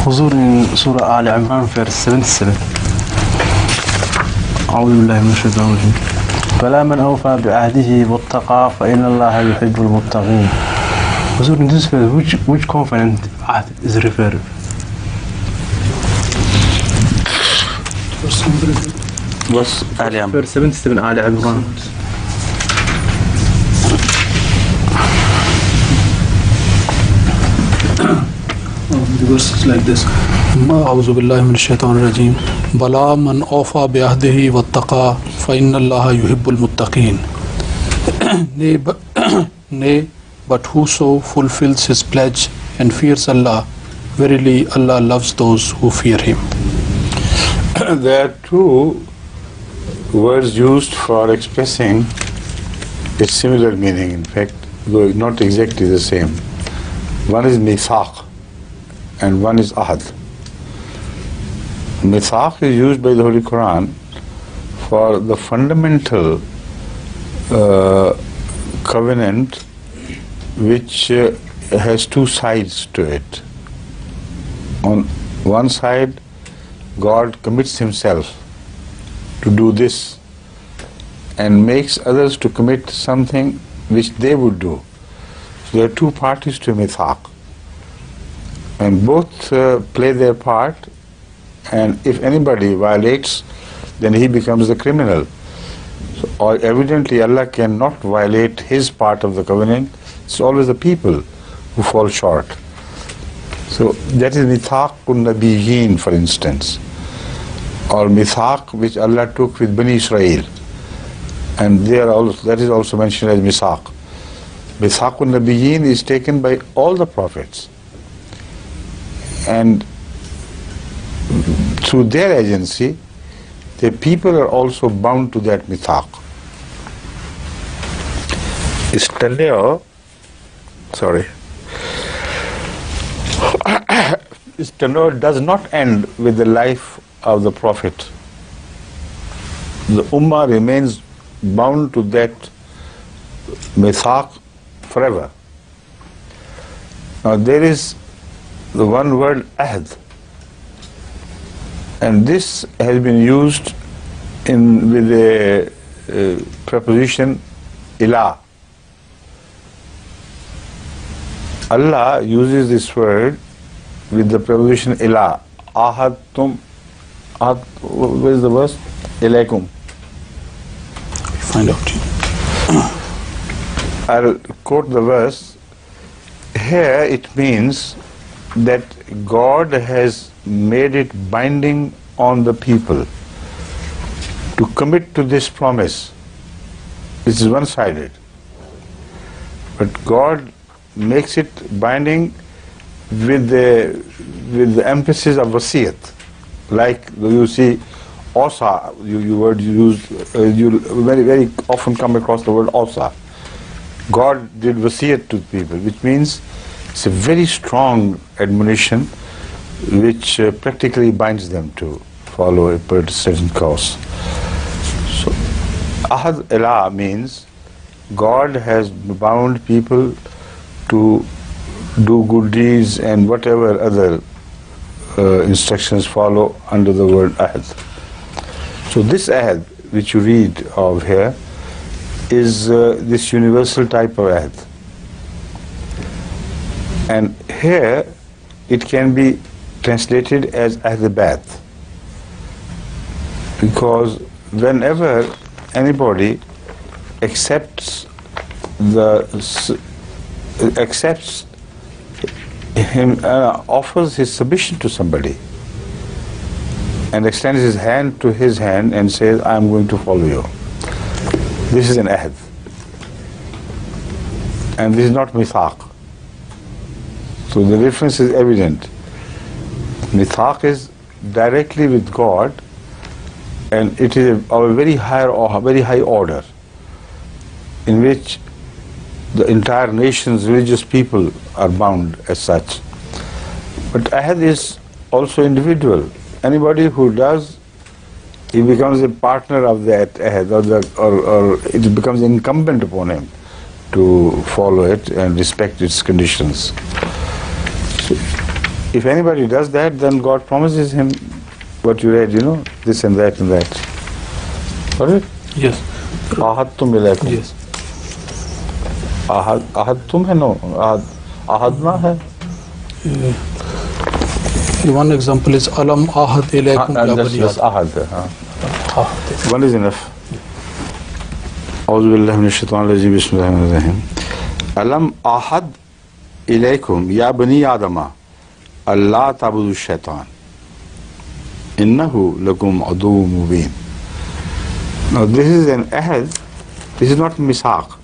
حضور in Surah Al Imran verse 77. أعوذ بالله من الشيطان الرجيم. فلا من أوفى بعهده واتقى فإن الله يحب المتقين. Huzzur, in this verse, which covenant is referred? Verse Al Imran. Verse 77, Al Imran. The verse is like this. أعوذ بالله من الشيطان الرجيم. بلا من أوفى بعهده واتقى فإن الله يحب المتقين. Nay, but whoso fulfills his pledge and fears Allah, verily Allah loves those who fear Him. There are two words used for expressing a similar meaning, in fact, though not exactly the same. One is Misaq and one is Ahad. Misaq is used by the Holy Quran for the fundamental covenant which has two sides to it. On one side, God commits Himself to do this and makes others to commit something which they would do. So there are two parties to Misaq, and both play their part, and if anybody violates, then he becomes the criminal. So, or evidently Allah cannot violate His part of the covenant. It's always the people who fall short. So that is Misaq al Nabi, for instance, or Misaq which Allah took with Bani Israel, and that is also mentioned as Misaq. Misaq al Nabi is taken by all the prophets, and through their agency, the people are also bound to that Misaq. Its tenure does not end with the life of the Prophet. The Ummah remains bound to that Misaq forever. Now there is the one word Ahd, and this has been used with a preposition ila. Allah uses this word with the preposition ila. Ahadtum, where is the verse? Ilaykum. Find out. I'll quote the verse. Here it means that God has made it binding on the people to commit to this promise. This is one-sided. But God makes it binding with the emphasis of wasiyat. Like you see, Osa, you very, very often come across the word Osa. God did wasiyat to people, which means it's a very strong admonition which practically binds them to follow a certain course. So, Ahad Ila means God has bound people to do good deeds and whatever other instructions follow under the word Ahad. So this Ahad which you read of here is this universal type of Ahad. And here it can be translated as Ahd-e-Bath, because whenever anybody accepts him, offers his submission to somebody and extends his hand to his hand and says, I am going to follow you. This is an Ahd. And this is not Misaq. So the difference is evident. Misaq is directly with God, and it is of a very high order, in which the entire nation's religious people are bound as such. But Ahad is also individual. Anybody who does, he becomes a partner of that Ahad, or it becomes incumbent upon him to follow it and respect its conditions. So, If anybody does that, then God promises him what you read, this and that and that. Got it? Yes. Ahadtum ilaykum. Yes. Ahadtum hai? No. Ahadna hai? One example is Alam Ahad ilaykum ya bani That's Adam. ahad. One is enough. A'udhu billahi minash shaitanir rajim. Bismillahir rahmanir rahim. Alam ahad ilaykum ya bani Adama Allah ta'budu shaitan innahu lakum aduwwun mubin. Now this is an ahad. This is not misaq.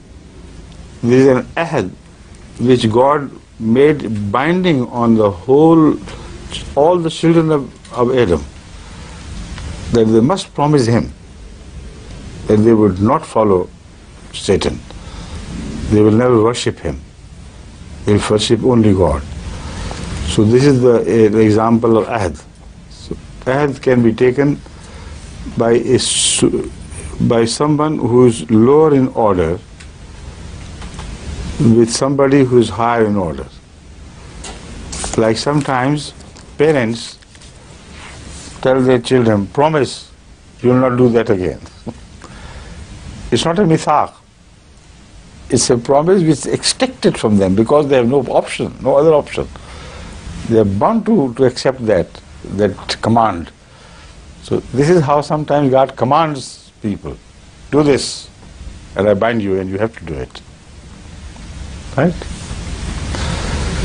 This is an ahad which God made binding on the all the children of Adam, that they must promise him that they would not follow Satan. They will never worship him. They will worship only God. So this is the example of ahad. So ahad can be taken by someone who is lower in order with somebody who is higher in order. Like sometimes parents tell their children, promise you will not do that again. It's not a misaq. It's a promise which is expected from them because they have no option, no other option. They are bound to accept that command. So this is how sometimes God commands people, do this, and I bind you and you have to do it. Right?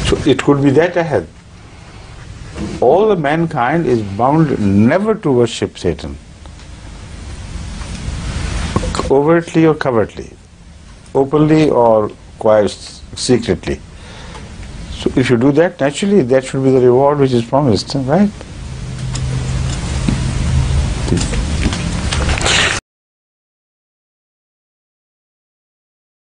So it could be that ahead. All the mankind is bound never to worship Satan, overtly or covertly, openly or quite secretly. So if you do that, naturally that should be the reward which is promised, right?